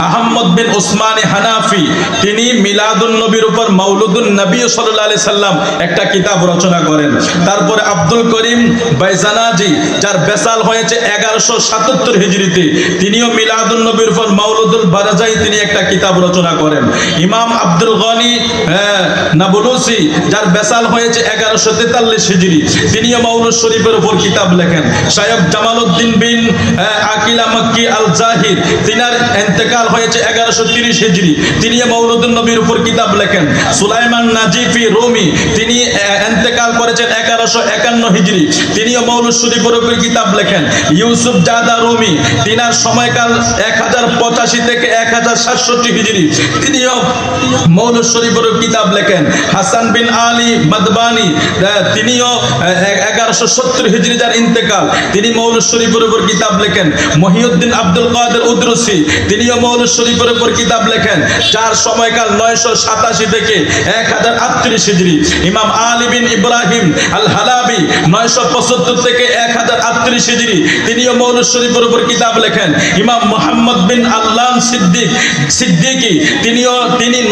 আহমদ বিন উসমানী হানাফি, তিনি মিলাদুন নবীর উপর মাউলুদুন নবী সাল্লাল্লাহু আলাইহি সাল্লাম একটা কিতাব রচনা করেন। তারপরে আব্দুল করিম বাইজানাজি, যার বেসাল হয়েছে 1177 হিজরিতে, তিনিও মিলাদুন নবীর উপর মাউলুদুল বারাজাই তিনি একটা কিতাব রচনা করেন। ইমাম আব্দুল গনি নাবলুসি, যার বেসাল হয়েছে 1143 হিজরি, তিনিও মাউলুদ শরীফের উপর কিতাব লেখেন। শায়খ জামালউদ্দিন বিন আকিলা মক্কি আল জাহির, তিনার ইন্তেকাল হয়েছে 1130 হিজরি, তিনিও মাউলুদুন নবীর উপর কিতাব লেখেন। সুলাইমান নাজিফি রুমি, তিনি ইন্তেকাল করেছেন 1151 হিজরি, তিনিও মাউলুদ শরীফের উপর কিতাব লেখেন। ইউসুফ জাদা রুমি, তিনার সময়কাল 1085 থেকে 1067 হিজরি, তিনিও মাউলুদ শরীফের উপর কিতাব লেখেন। হাসান বিন আলী মাদবানি, তিনিও 1170 হিজরি যার ইন্তেকাল, তিনি মাউলুদ শরীফের উপর কিতাব লেখেন। মহিউদ্দিন আব্দুল কাদের উদ্রসি, তিনিও মাউলুদ শরীফের উপর কিতাব লেখেন, যার সময়কাল 987 থেকে 1038 হিজরি। ইমাম আলী বিন ইব্রাহিম আল হালাবি, 975 থেকে 1038 হিজরি, তিনিও মাউলুদ শরীফের উপর কিতাব লেখেন। ইমাম মুহাম্মদ বিন আল্লাম সিদ্দিকি, তিনি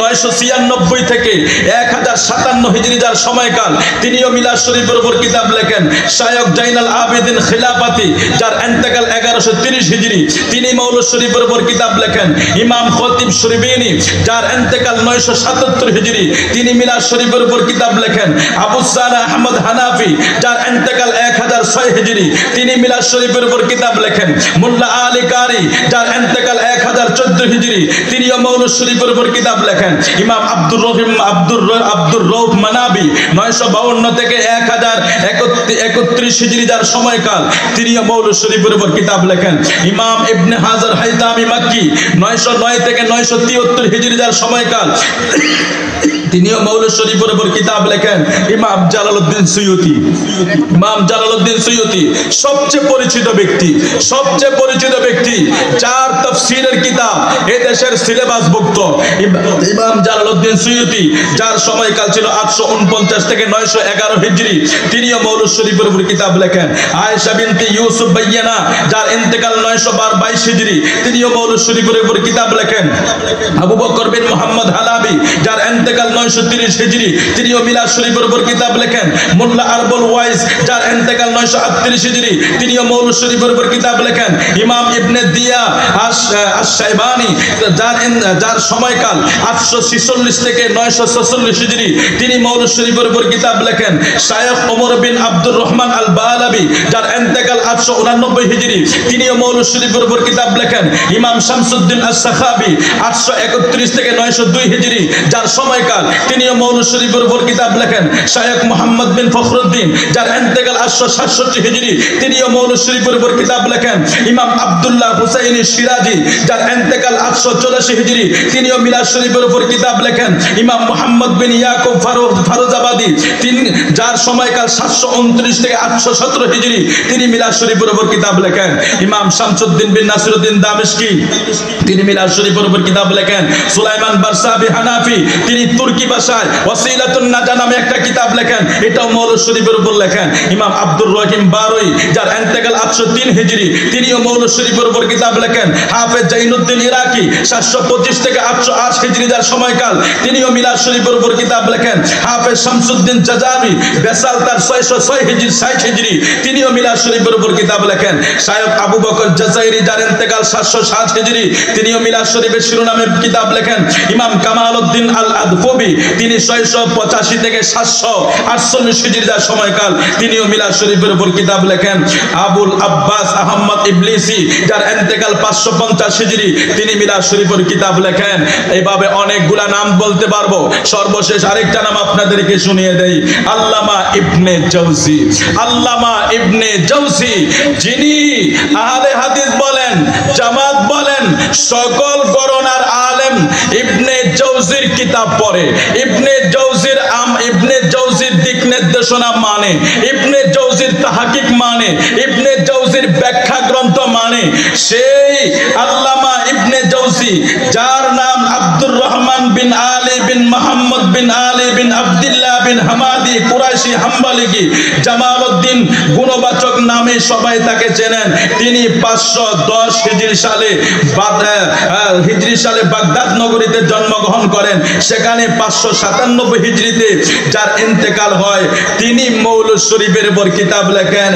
996 থেকে 1057 হিজরি যার সময়কাল, তিনিও মিলাদ শরীফের উপর কিতাব লেখেন। শায়খ জাইনাল আবেদিন খিলাফাতি, যার ইন্তেকাল 1130 হিজরি, তিনি মাউলুদ শরীফের উপর কিতাব লেখেন। ইমাম খতিব শরীফিনী, যার ইন্তেকাল 977 হিজরি, তিনি মিলাদ শরীফের উপর কিতাব লেখেন। আবু সানা আহমদ হানাফি, যার ইন্তেকাল 1006 হিজরি, তিনি মিলাদ শরীফের উপর কিতাব লেখেন। মোল্লা আলী কারি, যার ইন্তেকাল 1014 হিজরি, তিনিও মাউলুদ শরীফের উপর কিতাব লেখেন। ইমাম আব্দুর রউফ মানাবি, 952 থেকে 1031 হিজরি যার সময়কাল, তিনিও মাউলুদ শরীফের উপর কিতাব লেখেন। ইমাম ইবনে হাজার হাইতামি মাক্কি, 909 থেকে 973 হিজরি যার সময়কাল, তিনিও মাউলুদ শরীফের উপর কিতাব লেখেন। ইমাম জালালউদ্দিন সুয়ুতি, সবচেয়ে পরিচিত ব্যক্তি, যার তাফসীরের কিতাব এই দেশের সিলেবাসভুক্ত। ইমাম জালালউদ্দিন সুয়ুতি, যার সময়কাল ছিল 849 থেকে 911 হিজরি, তিনিও মাউলুদ শরীফের উপর কিতাব লেখেন। আয়েশা বিনতে ইউসুফ বাইয়ানা, যার ইন্তেকাল 922 হিজরি, তিনিও মাউলুদ শরীফের উপর কিতাব লেখেন। আবু বকর বিন মুহাম্মদ হালাবি, যার ইন্তেকাল 930 হিজরি, তিনিও মিলাদ শরীফের উপর কিতাব লেখেন। মোল্লা আরবুল ওয়াইস, যার ইন্তেকাল 938 হিজরি, তিনিও মাউলুদ শরীফের উপর কিতাব লেখেন। ইমাম ইবনে দিয়া আশ-শাইবানি, যার সময়কাল 846 থেকে 946 হিজরি, তিনি মাউলুদ শরীফের উপর কিতাব লেখেন। শায়খ ওমর বিন আব্দুর রহমান আল বালাবি, যার ইন্তেকাল 889 হিজরি, তিনিও মাউলুদ শরীফের উপর কিতাব লেখেন। ইমাম শামসুদ্দিন আস-সাখাবি, 831 থেকে 902 হিজরি, যার সময়কাল, তিনিও মাউলুদ শরীফের উপর কিতাব লেখেন। শায়খ মুহাম্মদ বিন ফখরুদ্দিন, যার ইন্তেকাল 867 হিজরি, তিনিও মাউলুদ শরীফের উপর কিতাব লেখেন। ইমাম আব্দুল্লাহ হুসাইনি সিরাজি, যার ইন্তেকাল 884 হিজরি, তিনিও মিলাদ শরীফের উপর কিতাব লেখেন। ইমাম মুহাম্মদ বিন ইয়াকুব ফারুজাবাদী, তিনি যার সময়কাল 729 থেকে 817 হিজরি, তিনি মিলাদ শরীফের উপর কিতাব লেখেন। ইমাম শামসুদ্দিন বিন নাসিরউদ্দিন দামেশকি, তিনি মিলাদ শরীফের উপর কিতাব লেখেন। সুলাইমান বারসাবি হানাফি, তিনি তুর্কি ভাষায় ওয়াসিলাতুন নাজা নামে একটা কিতাব লেখেন, এটাও মাউলুদ শরীফের উপর লেখেন। ইমাম আব্দুর রহিম বারই, যার ইন্তেকাল 803 হিজরি, তিনিও মাউলুদ শরীফের উপর কিতাব লেখেন। হাফেজ জাইনুদ্দিন ইরাকি, 725 থেকে 808 হিজরি যার সময়কাল, তিনিও মিলাদ শরীফের উপর কিতাব লেখেন। হাফেজ শামসুদ্দিন জাজাবি, বেসাল তার 606 হিজরি 60 হিজরি, তিনিও মিলাদ শরীফের উপর কিতাব লেখেন। শায়খ আবু বকর জাজাইরি, যার ইন্তেকাল 707 হিজরি, তিনিও মিলাদ শরীফের শিরোনামে কিতাব লেখেন। ইমাম কামালউদ্দিন আল আদফবি, তিনি 685 থেকে 748 হিজরি যার সময়কাল, তিনিও মিলাদ শরীফের উপর কিতাব লেখেন। আবুল আব্বাস আহমদ ইবলিসি, যার ইন্তেকাল 550 হিজরি, তিনি মিলাদ শরীফের কিতাব লেখেন। এইভাবে অনেকগুলা নাম বলতে পারবো। সর্বশেষ আরেকটা নাম আপনাদেরকে শুনিয়ে দেই, আল্লামা ইবনে জাওজি, যিনি আহলে হাদিস বলেন, জামাত বলেন, সকল গণনার আলেম ইবনে জাওজির কিতাব পড়ে, ইবনে জাওজির দিক নির্দেশনা মানে, ইবনে জাওজির তাহকিক মানে, ইবনে জাওজির ব্যাখ্যা গ্রন্থ মানে। সেই আল্লামা ইবনে জাওজি, যার নাম আব্দুর আব্দুর রহমান বিন আলী বিন মোহাম্মদ বিন আলী বিন আব্দুল্লাহ বিন হামাদি কুরাইশি হাম্বলি জামালউদ্দিন গুণবাচক নামে সবাই তাকে চেনেন। তিনি 510 হিজরি সালে বাগদাদ নগরীতে জন্মগ্রহণ করেন। সেখানে 597 হিজরিতে যার ইন্তেকাল হয়। তিনি মৌলুদ শরীফের উপর কিতাব লেখেন,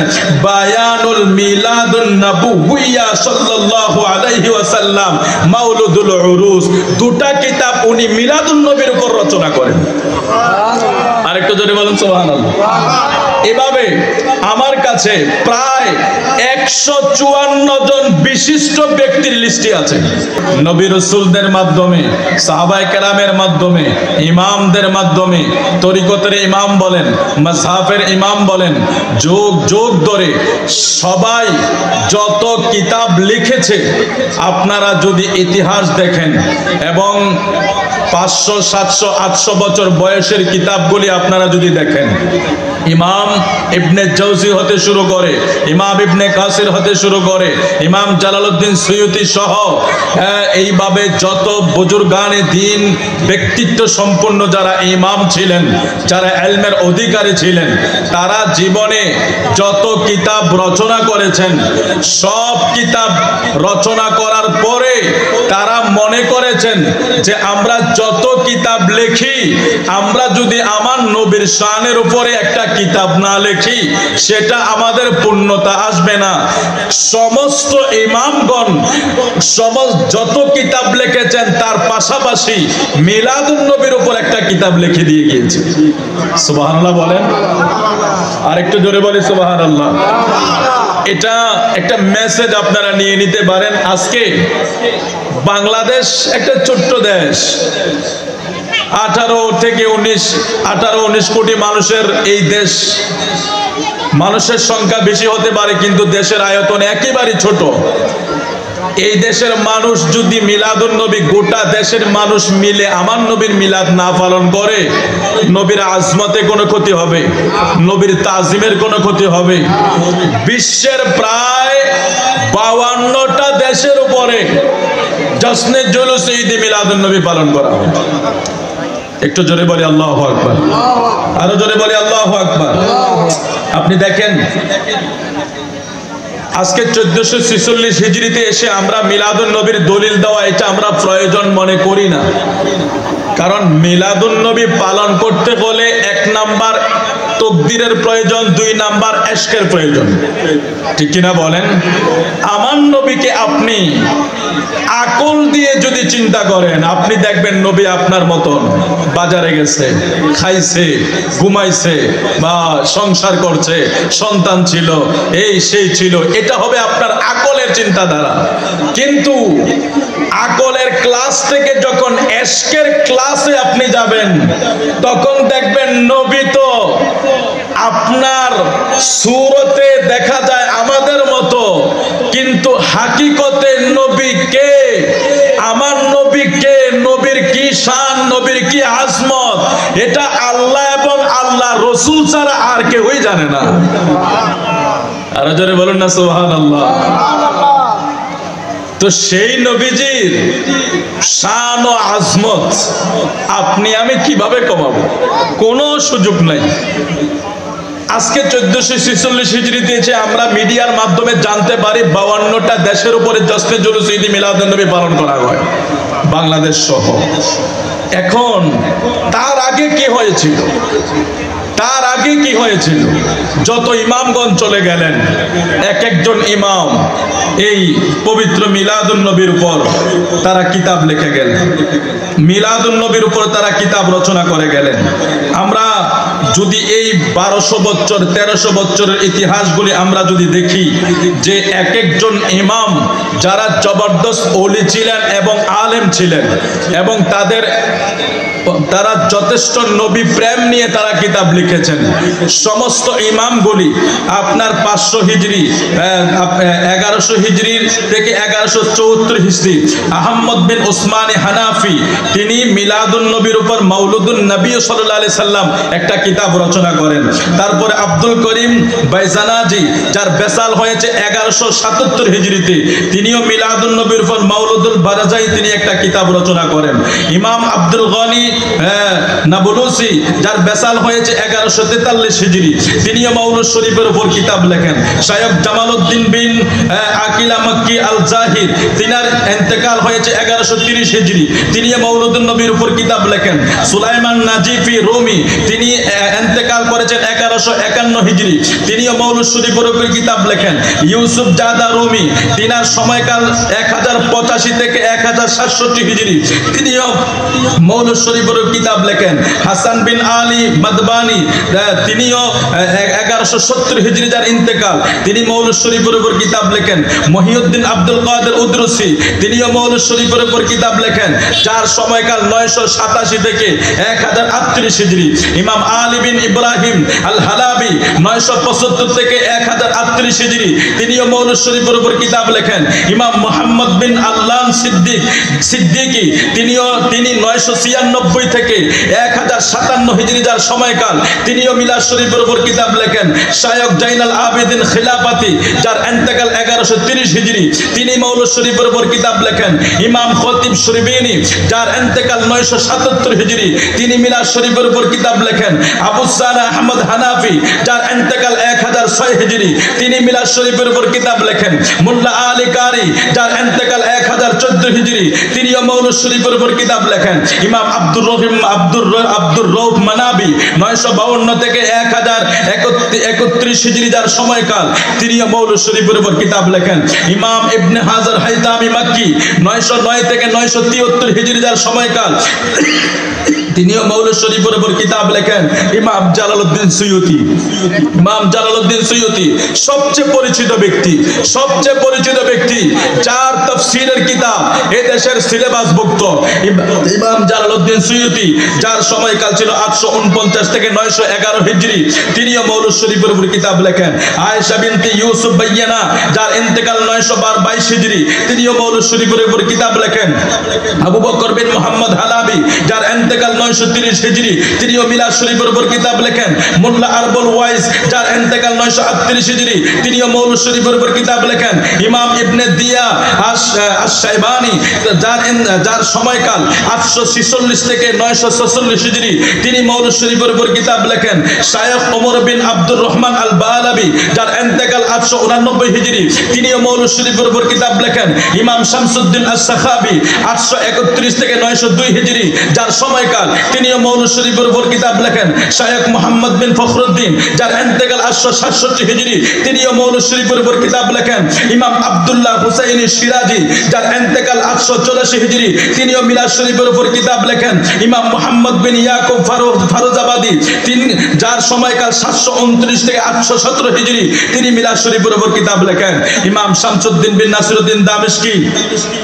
বায়ানুল মিলাদুন নবুয়্যা সাল্লাল্লাহু আলাইহি ওয়াসাল্লাম, মাউলুদুল উরুস। দুটা কিতাব উনি মিলাদুন নবীর উপর রচনা করেন। আরেকটু জোরে বলুন সুবহানাল্লাহ। এভাবে আমার কাছে প্রায় 154 জন বিশিষ্ট ব্যক্তির লিস্টে আছে। নবী রাসূলদের মাধ্যমে, সাহাবায়ে কেরামের মাধ্যমে, ইমামদের মাধ্যমে, তরিকতের ইমাম বলেন, মাযহাবের ইমাম বলেন, যুগ যুগ ধরে সবাই যত কিতাব লিখেছে, আপনারা যদি ইতিহাস দেখেন এবং 500, 700, 800 বছর বয়সের কিতাবগুলি আপনারা যদি দেখেন, ইমাম ইবনে জাওজি হতে শুরু করে, ইমাম ইবনে কাসির হতে শুরু করে, ইমাম জালালউদ্দিন সুয়ুতি সহ এইভাবে যত বুজুর্গানে দ্বীন ব্যক্তিত্ব সম্পন্ন যারা ইমাম ছিলেন, যারা ইলমের অধিকারী ছিলেন, তারা জীবনে যত কিতাব রচনা করেছেন, সব কিতাব রচনা করার পরে তারা মনে করেছেন যে আমরা যত কিতাব লিখি, আমরা যদি আমার নবীর শানের উপরে একটা কিতাব না লিখি, সেটা আমাদের পূর্ণতা আসবে না। সমস্ত ইমামগণ যত কিতাব লিখেছেন তার পাশাপাশি মিলাদুন নবীর উপর একটা কিতাব লিখে দিয়ে গিয়েছে। সুবহানাল্লাহ বলেন, আর একটু জোরে বলি সুবহানাল্লাহ। এটা একটা মেসেজ আপনারা নিয়ে নিতে পারেন। আজকে বাংলাদেশ একটা ছোট্ট দেশ, 18-19 কোটি মানুষের এই দেশ। মানুষের সংখ্যা বেশি হতে পারে কিন্তু দেশের আয়তন একেবারে ছোট। এই দেশের মানুষ যদি মিলাদুন নবী, গোটা দেশের মানুষ মিলে আমার নবীর মিলাদ না পালন করে, নবীর আজমতে কোনো ক্ষতি হবে, নবীর তাজিমের কোনো ক্ষতি হবে। বিশ্বের প্রায় 52টা দেশের উপরে জশ্নে জুলুস ঈদে মিলাদুন নবী পালন করা হয়। একটু জোরে বলি আল্লাহু আকবার, আরো জোরে বলি আল্লাহু আকবার। আপনি দেখেন আজকে 1446 হিজরিতে এসে আমরা মিলাদুন নবীর দলিল দেওয়া, এটা আমরা প্রয়োজন মনে করি না। কারণ মিলাদুন নবী পালন করতে হলে 1 নাম্বার তাকদীরের প্রয়োজন, 2 নাম্বার ইশকের প্রয়োজন, ঠিক কিনা বলেন? আমার নবীকে আপনি আকল দিয়ে যদি চিন্তা করেন, আপনি দেখবেন নবী আপনার মতন বাজারে গেছে, খাইছে, ঘুমাইছে, বা সংসার করছে, সন্তান ছিল, এই সেই ছিল। এটা হবে আপনার আকলের চিন্তাধারা। কিন্তু আকলের ক্লাস থেকে যখন ইশকের ক্লাসে আপনি যাবেন, তখন দেখবেন নবী তো আপনার সূরতে দেখা যায় আমাদের মতো, কিন্তু হাকিকতে নবী কে, আমার নবী কে, নবীর কি শান, নবীর কি আজমত, এটা আল্লাহ এবং আল্লাহ রাসূল ছাড়া আর কেউই জানে না। আর জোরে বলুন না সুবহানাল্লাহ। তো সেই নবীজির শান ও আজমত আপনি আমি কিভাবে কমাবো? কোনো সুযোগ নাই। আজকে 1446 হিজরিতে এসে আমরা মিডিয়ার মাধ্যমে জানতে পারি 52টা দেশের উপরে জশ্নে জুলুস ঈদ মিলাদুন নবী পালন করা হয়, বাংলাদেশ সহ। এখন তার আগে কি হয়েছিল? তার আগে কি হয়েছিল? যত ইমামগণ চলে গেলেন, এক একজন ইমাম এই পবিত্র মিলাদুন নবীর উপর তারা কিতাব লিখে গেলেন, মিলাদুন নবীর উপর তারা কিতাব রচনা করে গেলেন। আমরা যদি এই 1200 বছর 1300 বছরের ইতিহাসগুলি আমরা যদি দেখি, যে এক একজন ইমাম যারা জবরদস্ত ওলি ছিলেন এবং আলেম ছিলেন, এবং তারা যথেষ্ট নবী প্রেম নিয়ে তারা কিতাব লিখেছেন। সমস্ত ইমামগুলি আপনার 500 হিজরি, 1100 হিজরি থেকে 1174 হিজরি আহমদ বিন উসমান হানাফি তিনি মিলাদুন নবীর উপর মাউলুদুন নবী সাল্লাল্লাহু আলাইহি সাল্লাম একটা কিতাব রচনা করেন। তারপরে আব্দুল করিম বাইজানাজি, যার বেসাল হয়েছে 1177 হিজরিতে, তিনিও মিলাদুন নবীর উপর মাউলুদুল বারাজাই তিনি একটা কিতাব রচনা করেন। ইমাম আব্দুল গনি নাবলুসি, যার বেসাল হয়েছে 1143 হিজরি, তিনিও মাউলুদ শরীফের উপর কিতাব লেখেন। শায়খ জামালউদ্দিন বিন আকিলা মক্কি আল জাহির, তিনার ইন্তেকাল হয়েছে 1130 হিজরি, তিনিও মাউলুদুন নবীর উপর কিতাব লেখেন। সুলাইমান নাজিফি রুমি, তিনি ইন্তেকাল করেছেন 1151 হিজরি, তিনিও মাউলুদ শরীফের উপর কিতাব লেখেন। ইউসুফ জাদা রুমি, তিনার সময়কাল 1085 থেকে 1067 হিজরি, তিনিও মাউলুদ শরীফের উপর কিতাব লেখেন। হাসান বিন আলী মাদবানি, তিনিও 1170 হিজরি যার ইন্তেকাল, তিনি মাউলুদ শরীফের উপর কিতাব লেখেন। মহিউদ্দিন আব্দুল কাদের উদ্রুসি, তিনিও মাউলুদ শরীফের উপর কিতাব লেখেন, যার সময়কাল 987 থেকে 1038 হিজরি। ইমাম আলী বিন ইব্রাহিম আল হালাবি 975 থেকে 1038 হিজরি, তিনিও মাউলুদ শরীফের উপর কিতাব লেখেন। ইমাম মুহাম্মদ বিন আল্লাম সিদ্দিকি, তিনি 996 থেকে 1057 হিজরি যার সময়কাল, তিনিও মিলাদ শরীফের উপর কিতাব লেখেন। শায়খ জাইনাল আবেদিন খিলাফাতি, যার ইন্তেকাল 1130 হিজরি, তিনি মাউলুদ শরীফের উপর কিতাব লেখেন। ইমাম খতিব শরীফিনী, যার ইন্তেকাল 977 হিজরি, তিনি মিলাদ শরীফের উপর কিতাব লেখেন। আবু সানা আহমদ হানাফি, যার ইন্তেকাল 1006 হিজরি, তিনি মিলাদ শরীফের উপর কিতাব লেখেন। মোল্লা আলী কারি, যার ইন্তেকাল 1014 হিজরি, তিনিও মাউলুদ শরীফের উপর কিতাব লেখেন। ইমাম আব্দুর রউফ মানাবি 952 থেকে 1031 হিজরি যার সময়কাল, তিনিও মাউলুদ শরীফের উপর কিতাব লেখেন। ইমাম ইবনে হাজার হাইতামি মাক্কি 909 থেকে 973 হিজরি যার সময়কাল, তিনিও মাউলুদ শরীফের উপর কিতাব লেখেন। ইমাম জালালউদ্দিন সুয়ুতি, সবচেয়ে পরিচিত ব্যক্তি, যার তাফসীরের কিতাব এই দেশের সিলেবাসভুক্ত। ইমাম জালালউদ্দিন সুয়ুতি, যার সময়কাল ছিল 849 থেকে 911 হিজরি, তিনিও মাউলুদ শরীফের উপর কিতাব লেখেন। আয়েশা বিনতে ইউসুফ বাইয়ানা, যার ইন্তেকাল 922 হিজরি, তিনিও মাউলুদ শরীফের উপর কিতাব লেখেন। আবু বকর বিন মুহাম্মদ হালাবি, যার ইন্তেকাল 930 হিজরি, তিনিও মিলাদ শরীফের উপর কিতাব লেখেন। মোল্লা আরবুল ওয়াইস, যার ইন্তেকাল 938 হিজরি, তিনিও মাউলুদ শরীফের উপর কিতাব লেখেন। ইমাম ইবনে দিয়া আশ-শাইবানি, যার সময়কাল 846 থেকে 946 হিজরি, তিনি মাউলুদ শরীফের উপর কিতাব লেখেন। শায়খ ওমর বিন আব্দুর রহমান আল বালাবি, যার ইন্তেকাল 889 হিজরি, তিনিও মাউলুদ শরীফের উপর কিতাব লেখেন। ইমাম শামসুদ্দিন আস-সাখাবি 831 থেকে 902 হিজরি, যার সময়কাল, তিনিও মাউলুদ শরীফের উপর কিতাব লেখেন। শায়খ মুহাম্মদ বিন ফখরুদ্দিন, যার ইন্তেকাল 867 হিজরি, তিনিও মাউলুদ শরীফের উপর কিতাব লেখেন। ইমাম আব্দুল্লাহ হুসাইনি সিরাজি, যার ইন্তেকাল 884 হিজরি, তিনিও মিলাদ শরীফের উপর কিতাব লেখেন। ইমাম মুহাম্মদ বিন ইয়াকুব ফারুজাবাদী, তিনি যার সময়কাল 729 থেকে 817 হিজরি, তিনি মিলাদ শরীফের উপর কিতাব লেখেন। ইমাম শামসুদ্দিন বিন নাসিরউদ্দিন দামেশকি,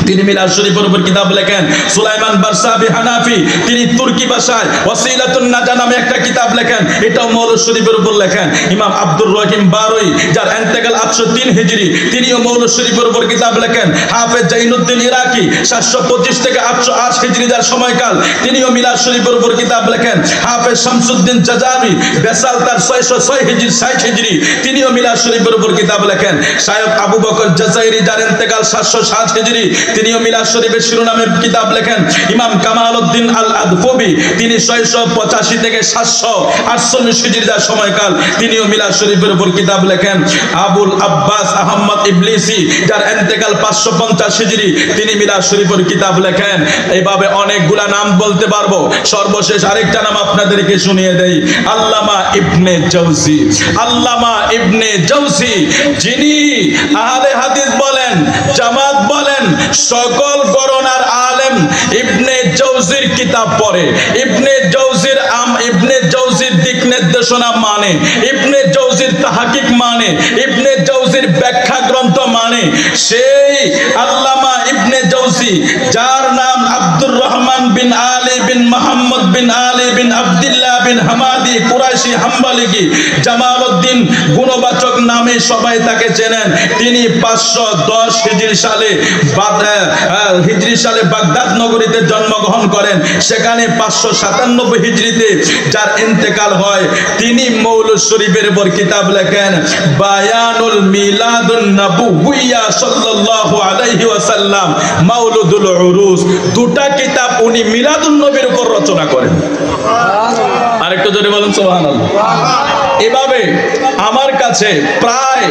তিনি মিলাদ শরীফের উপর কিতাব লেখেন। সুলাইমান বারসাবি হানাফি, তিনি তুর্কি ভাষায় ওয়াসিলাতুন নাজা নামে একটা কিতাব লেখেন, এটাও মাউলুদ শরীফের উপর লেখেন। ইমাম আব্দুর রহিম বারই, যার ইন্তেকাল 803 হিজরি, তিনিও মাউলুদ শরীফের উপর কিতাব লেখেন। হাফেজ জাইনুদ্দিন ইরাকি 725 থেকে 808 হিজরি যার সময়কাল, তিনিও মিলাদ শরীফের উপর কিতাব লেখেন। হাফেজ শামসুদ্দিন জাজাবি, বেসাল তার 606 হিজরি 60 হিজরি, তিনিও মিলাদ শরীফের উপর কিতাব লেখেন। শায়খ আবু বকর জাজাইরি, যার ইন্তেকাল 707 হিজরি, তিনিও মিলাদ শরীফের শিরোনামে কিতাব লেখেন। ইমাম কামালউদ্দিন আল আদফবি, তিনি 685 থেকে 748 হিজরি যার সময়কাল, তিনিও মিলাদ শরীফের উপর কিতাব লেখেন। আবুল আব্বাস আহমদ ইবলিসি, যার ইন্তেকাল 550 হিজরি, তিনি মিলাদ শরীফের কিতাব লেখেন। এইভাবে অনেকগুলা নাম বলতে পারবো। সর্বশেষ আরেকটা নাম আপনাদেরকে শুনিয়ে দেই, আল্লামা ইবনে জাওজি, যিনি আহলে হাদিস বলেন, জামাত বলেন, সকল গণনার আলেম ইবনে জাওজির কিতাব পড়ে, ইবনে জাওজির দিক নির্দেশনা মানে, ইবনে জাওজির তাহকিক মানে, ইবনে জাওজির ব্যাখ্যা গ্রন্থ মানে। সেই আল্লামা ইবনে জাওজি, যার নাম আব্দুর রহমান বিন আলী বিন মোহাম্মদ বিন আলী বিন আব্দুল্লাহ বিন হামাদি কুরাইশি হাম্বলি জামালউদ্দিন গুণবাচক নামে সবাই তাকে চেনেন। তিনি 510 হিজরি সালে বাগদাদ নগরীতে জন্মগ্রহণ করেন। সেখানে 597 হিজরিতে যার ইন্তেকাল হয়। তিনি মৌলুদ শরীফের উপর কিতাব লেখেন, বায়ানুল মিলাদুন নবুয়্যা সাল্লাল্লাহু আলাইহি ওয়াসাল্লাম, মাউলুদুল উরুস। দুটা কিতাব উনি মিলাদুন নবীর উপর রচনা করেন। আরেকটু জোরে বলুন সুবহানাল্লাহ। এভাবে আমার কাছে প্রায়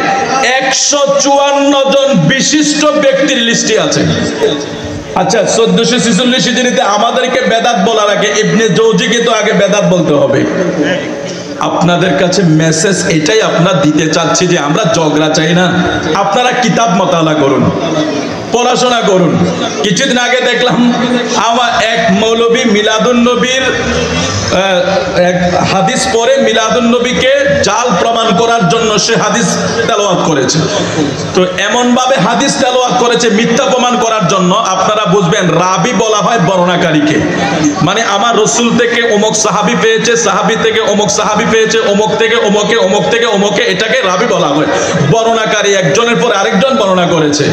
154 জন বিশিষ্ট ব্যক্তির লিস্টে আছে। আচ্ছা, 1446 হিজরিতে আমাদেরকে বেদাত বলার আগে ইবনে জৌজিকে তো আগে বেদাত বলতে হবে। আপনাদের কাছে মেসেজ এটাই আপনারা দিতে চাচ্ছি যে আমরা ঝগড়া চাই না, আপনারা কিতাব মোতালা করুন, পড়াশোনা করুন। কিছুদিন আগে দেখলাম আমার এক মৌলবী মিলাদুন নবীর এক হাদিস পড়ে মিলাদুন নবীকে জাল প্রমাণ করার জন্য সে হাদিস তেলাওয়াত করেছে। তো এমন ভাবে হাদিস তেলাওয়াত করেছে মিথ্যা প্রমাণ করার জন্য। আপনারা বুঝবেন, রাবি বলা হয় বর্ণনাকারীকে, মানে আমার রসুল থেকে অমুক সাহাবী পেয়েছে, সাহাবী থেকে অমুক সাহাবী পেয়েছে, অমুক থেকে অমুকে, অমুক থেকে অমুকে, এটাকে রাবি বলা হয়। বর্ণনাকারী একজনের পর আরেকজন বর্ণনা করেছে।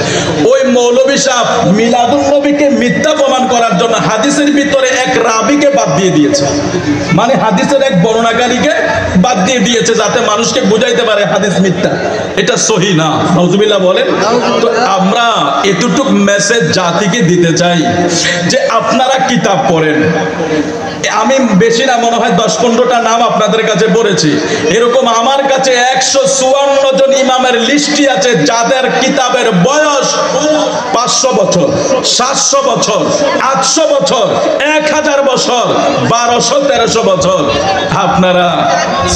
ওই মৌলভী সাহেব মিলাদুন নবীকে মিথ্যা প্রমাণ করার জন্য হাদিসের ভিতরে এক রাবিকে বাদ দিয়ে দিয়েছে, মানে হাদিসের এক বর্ণনাকারীকে বাদ দিয়ে দিয়েছে যাতে মানুষকে বুঝাইতে পারে হাদিস মিথ্যা। এটা সহি না, নাউজুবিল্লাহ বলেন। তো আমরা এতটুক মেসেজ জাতিকে দিতে চাই যে আপনারা কিতাব পড়েন। আমি বেশি না, মনে হয় 10-15টা নাম আপনাদের কাছে পড়েছি। এরকম আমার কাছে 154 জন ইমামের লিস্টই আছে যাদের কিতাবের বয়স 500 বছর, 700 বছর, 800 বছর, 1000 বছর, 1200-1300 বছর। আপনারা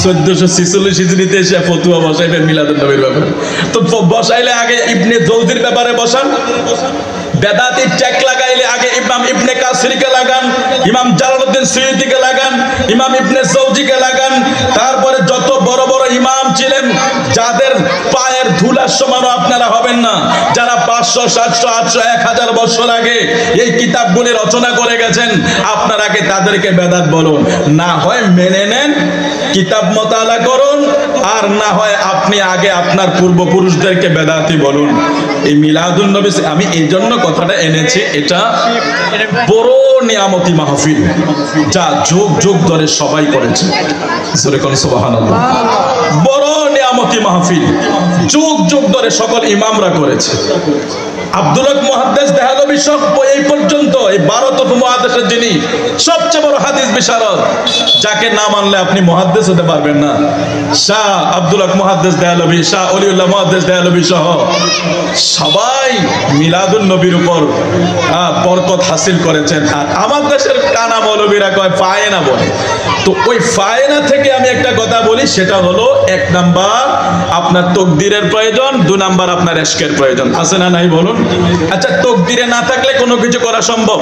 1446 হিজরিতে এসে ফতোয়া বসাইবেন মিলাদুন নবীর ব্যাপারে। তো বসাইলে আগে ইবনে জৌজির ব্যাপারে বসান, বেদাতি ট্যাগ লাগাইলে আগে ইমাম ইবনে কাসিরকে লাগান, ইমাম জালালউদ্দিন সুয়ুতিকে লাগান, ইমাম ইবনে জৌজিকে লাগান। তারপরে যত বড় বড় ইমাম ছিলেন যাদের পায়ের ধুলার সমানও আপনারা হবেন না, যারা 500, 700, 800, 1000 বছর আগে এই কিতাবগুলি রচনা করে গেছেন, আপনারা আগে তাদেরকে বেদাত বলুন। না হয় মেনে নেন, কিতাব মোতালা করুন, আর না হয় আপনি আগে আপনার পূর্বপুরুষদেরকে বেদাতি বলুন। এই মিলাদুন নবী, আমি এই জন্য কথাটা এনেছি, এটা বড় নিয়ামতি মাহফিল যা যুগ যুগ ধরে সবাই করেছে। সুবহানাল্লাহ। বড় নিয়ামতি মাহফিল যুগ যুগ ধরে সকল ইমামরা করেছে। আব্দুল হক মুহাদ্দিস দেহলভী সব এই পর্যন্ত এই 12তম মুহাদ্দিসের যিনি সবচেয়ে বড় হাদিস বিশারদ, যাকে না মানলে আপনি মুহাদ্দিস হতে পারবেন না, শাহ আব্দুল হক মুহাদ্দিস দেহলভী, শাহ ওলিউল্লাহ মুহাদ্দিস দেহলভী সহ সবাই মিলাদুন নবীর উপর বরকত হাসিল করেছেন। আর আমার দেশের কানা মৌলবীরা কয় ফায়না বলে। তো ওই ফায়না থেকে আমি একটা কথা বলি, সেটা হলো 1 নাম্বার আপনার তাকদীরের প্রয়োজন, 2 নাম্বার আপনার ইশকের প্রয়োজন। আছে না নাই বলুন? আচ্ছা, তাকদীরে না থাকলে কোনো কিছু করা সম্ভব?